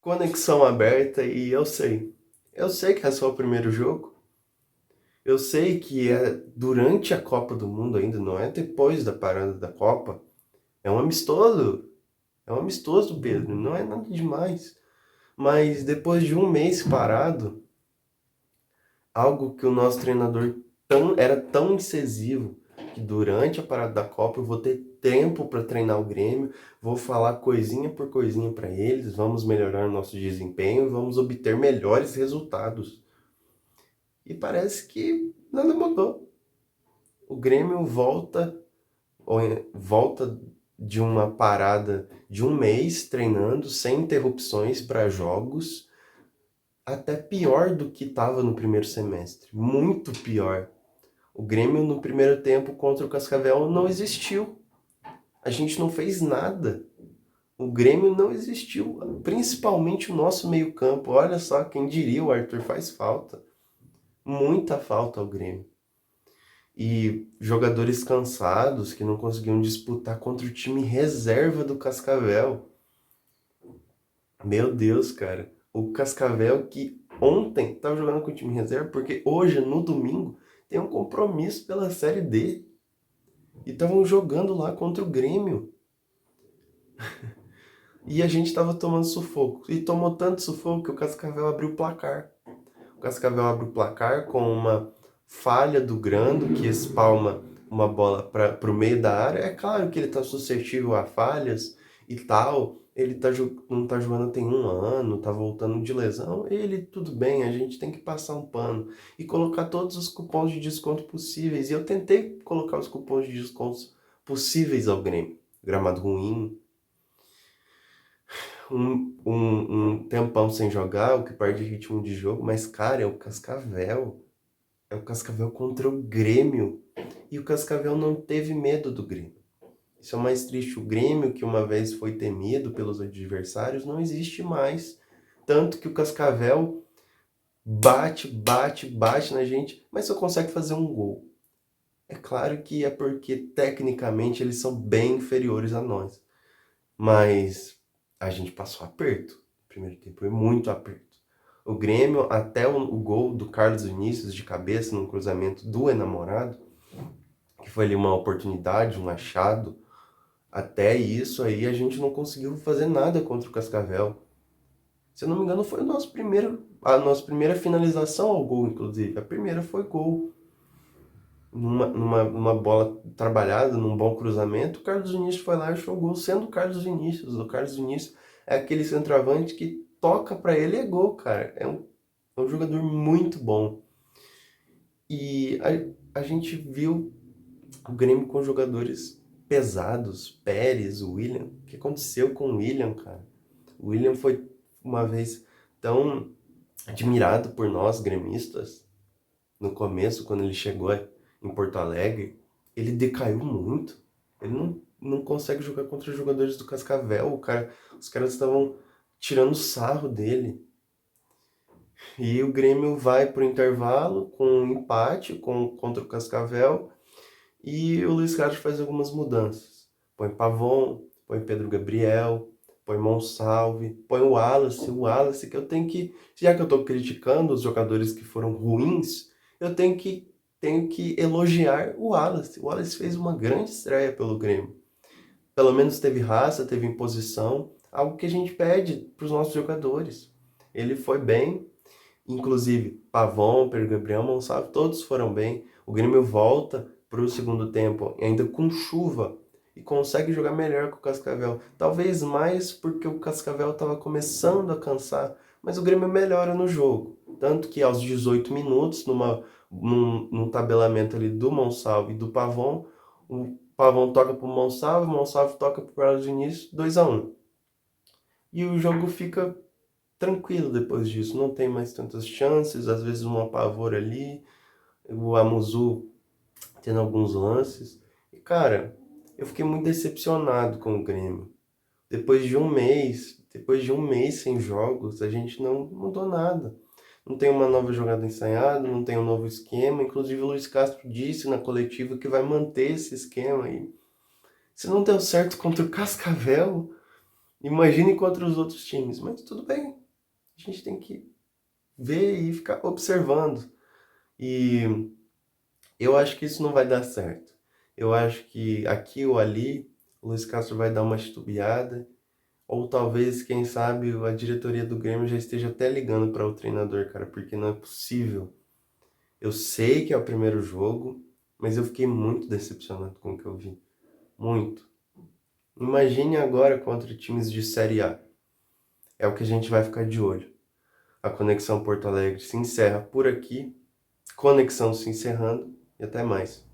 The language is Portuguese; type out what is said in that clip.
conexão aberta e eu sei. Eu sei que é só o primeiro jogo. Eu sei que é durante a Copa do Mundo ainda, não é depois da parada da Copa. É um amistoso. É um amistoso, Pedro. Não é nada demais. Mas depois de um mês parado, algo que o nosso treinador era tão incisivo que durante a parada da Copa eu vou ter tempo para treinar o Grêmio, vou falar coisinha por coisinha para eles, vamos melhorar o nosso desempenho, vamos obter melhores resultados. E parece que nada mudou. O Grêmio volta de uma parada de um mês treinando sem interrupções para jogos, até pior do que estava no primeiro semestre, muito pior. O Grêmio no primeiro tempo contra o Cascavel não existiu. A gente não fez nada. O Grêmio não existiu, principalmente o nosso meio-campo. Olha só, quem diria, o Arthur faz falta. Muita falta ao Grêmio. E jogadores cansados que não conseguiam disputar contra o time reserva do Cascavel. Meu Deus, cara. O Cascavel que ontem estava jogando com o time reserva, porque hoje, no domingo, tem um compromisso pela Série D. E estavam jogando lá contra o Grêmio. E a gente estava tomando sufoco. E tomou tanto sufoco que o Cascavel abriu o placar. O Cascavel abre o placar com uma falha do Grando, que espalma uma bola para o meio da área. É claro que ele está suscetível a falhas e tal. Ele não está jogando tem um ano, está voltando de lesão. Ele, tudo bem, a gente tem que passar um pano e colocar todos os cupons de desconto possíveis. E eu tentei colocar os cupons de descontos possíveis ao Grêmio. Gramado ruim, um tempão sem jogar, o que perde ritmo de jogo, mas, cara, é o Cascavel. É o Cascavel contra o Grêmio. E o Cascavel não teve medo do Grêmio. Isso é o mais triste. O Grêmio, que uma vez foi temido pelos adversários, não existe mais. Tanto que o Cascavel bate na gente, mas só consegue fazer um gol. É claro que é porque, tecnicamente, eles são bem inferiores a nós. Mas a gente passou aperto. No primeiro tempo foi muito aperto. O Grêmio, até o gol do Carlos Vinícius de cabeça num cruzamento do enamorado, que foi ali uma oportunidade, um achado, até isso aí a gente não conseguiu fazer nada contra o Cascavel. Se eu não me engano, foi a nossa primeira finalização ao gol, inclusive. A primeira foi gol. Numa bola trabalhada, num bom cruzamento, o Carlos Vinícius foi lá e achou o gol, sendo o Carlos Vinícius. O Carlos Vinícius é aquele centroavante que toca pra ele e é gol, cara. É um jogador muito bom. E a gente viu o Grêmio com jogadores pesados, Pérez, o William. O que aconteceu com o William, cara? O William foi uma vez tão admirado por nós, gremistas, no começo, quando ele chegou em Porto Alegre. Ele decaiu muito. Ele não consegue jogar contra os jogadores do Cascavel. Os caras estavam tirando sarro dele. E o Grêmio vai pro intervalo com um empate contra o Cascavel e o Luiz Castro faz algumas mudanças. Põe Pavon, põe Pedro Gabriel, põe Monsalve, põe o Wallace que eu tenho que, já que eu estou criticando os jogadores que foram ruins, eu tenho que elogiar o Wallace. O Wallace fez uma grande estreia pelo Grêmio. Pelo menos teve raça, teve imposição, algo que a gente pede para os nossos jogadores. Ele foi bem, inclusive Pavon, Pedro Gabriel, Monsalve, todos foram bem. O Grêmio volta para o segundo tempo, ainda com chuva, e consegue jogar melhor que o Cascavel. Talvez mais porque o Cascavel estava começando a cansar, mas o Grêmio melhora no jogo. Tanto que aos 18 minutos, num tabelamento ali do Monsalve e do Pavon, o Pavon toca para o Monsalve toca para o Carlos Vinícius, 2-1. E o jogo fica tranquilo depois disso, não tem mais tantas chances, às vezes um apavor ali, o Amuzu tendo alguns lances. E cara, eu fiquei muito decepcionado com o Grêmio. Depois de um mês sem jogos, a gente não mudou nada. Não tem uma nova jogada ensaiada, não tem um novo esquema. Inclusive o Luiz Castro disse na coletiva que vai manter esse esquema aí. Se não deu certo contra o Cascavel, Imagine contra os outros times, mas tudo bem. A gente tem que ver e ficar observando. E eu acho que isso não vai dar certo. Eu acho que aqui ou ali o Luiz Castro vai dar uma titubeada, ou talvez, quem sabe, a diretoria do Grêmio já esteja até ligando para o treinador, cara, porque não é possível. Eu sei que é o primeiro jogo, mas eu fiquei muito decepcionado com o que eu vi. Muito. Imagine agora contra times de Série A. É o que a gente vai ficar de olho. A Conexão Porto Alegre se encerra por aqui. Conexão se encerrando e até mais.